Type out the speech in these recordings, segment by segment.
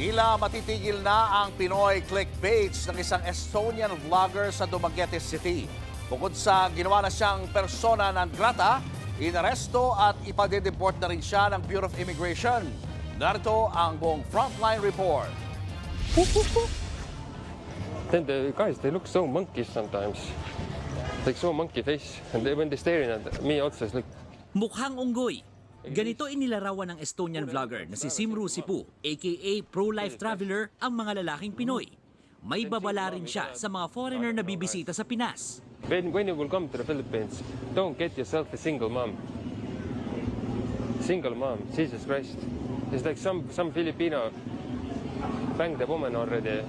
Tila matitigil na ang Pinoy clickbaits ng isang Estonian vlogger sa Dumaguete City. Bukod sa ginawa na siyang persona non grata, inaresto at ipadedeport na rin siya ng Bureau of Immigration. Narito ang buong Frontline Report. Then the guys, they look so monkish sometimes. Like so monkey face. And when they're staring at me also, it's like... Mukhang unggoy. Ganito inilarawan ng Estonian vlogger na si Simru Sipu, aka pro-life traveler, ang mga lalaking Pinoy. May babala rin siya sa mga foreigner na bibisita sa Pinas. When you will come to the Philippines, don't get yourself a single mom. Single mom, Jesus Christ. It's like some Filipino banged the woman already.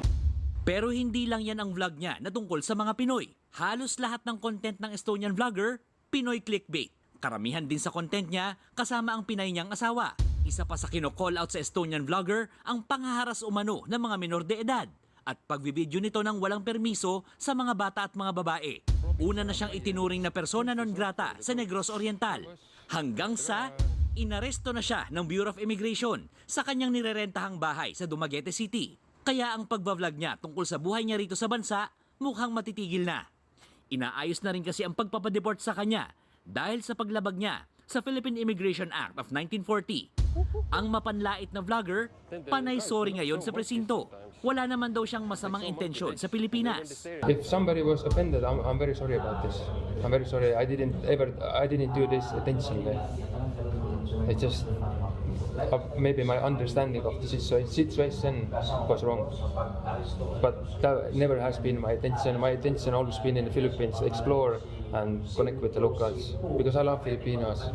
Pero hindi lang yan ang vlog niya na tungkol sa mga Pinoy. Halos lahat ng content ng Estonian vlogger, Pinoy clickbait. Karamihan din sa content niya kasama ang Pinay niyang asawa. Isa pa sa kino-call out sa Estonian vlogger ang panghaharas umano ng mga minor de edad at pagbibideo nito ng walang permiso sa mga bata at mga babae. Una na siyang itinuring na persona non grata sa Negros Oriental hanggang sa inaresto na siya ng Bureau of Immigration sa kanyang nirerentahang bahay sa Dumaguete City. Kaya ang pagbablog niya tungkol sa buhay niya rito sa bansa mukhang matitigil na. Inaayos na rin kasi ang pagpapadeport sa kanya dahil sa paglabag niya sa Philippine Immigration Act of 1940. Ang mapanlait na vlogger, panay sorry ngayon sa presinto. Wala naman daw siyang masamang intensyon sa Pilipinas. If somebody was offended, I'm very sorry about this. I'm very sorry. I didn't do this intentionally. It just maybe my understanding of the situation was wrong. But that never has been my intention. My intention always been in the Philippines, explore and connect with the locals because I love Filipinos.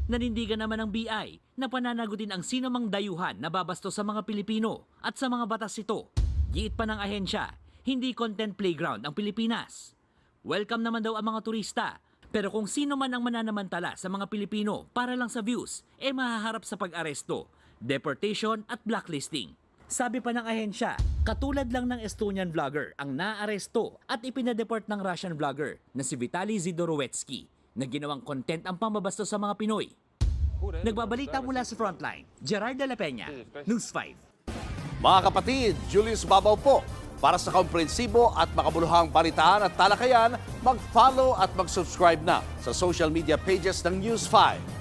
Nanindigan naman ng BI na pananagutin ang sino mang dayuhan na babasto sa mga Pilipino at sa mga batas ito. Giit pa ng ahensya, hindi content playground ang Pilipinas. Welcome naman daw ang mga turista, pero kung sino man ang mananamantala sa mga Pilipino para lang sa views, mahaharap sa pag-aresto, deportation at blacklisting. Sabi pa ng ahensya, katulad lang ng Estonian vlogger ang naaresto at ipinadeport ng Russian vlogger na si Vitaly Zidorowetsky na ginawang content ang pambabasto sa mga Pinoy. Nagbabalita mula sa Frontline, Gerard de la Peña, News 5. Mga kapatid, Julius Babaw po. Para sa komprehensibo at makabuluhang balitaan at talakayan, mag-follow at mag-subscribe na sa social media pages ng News 5.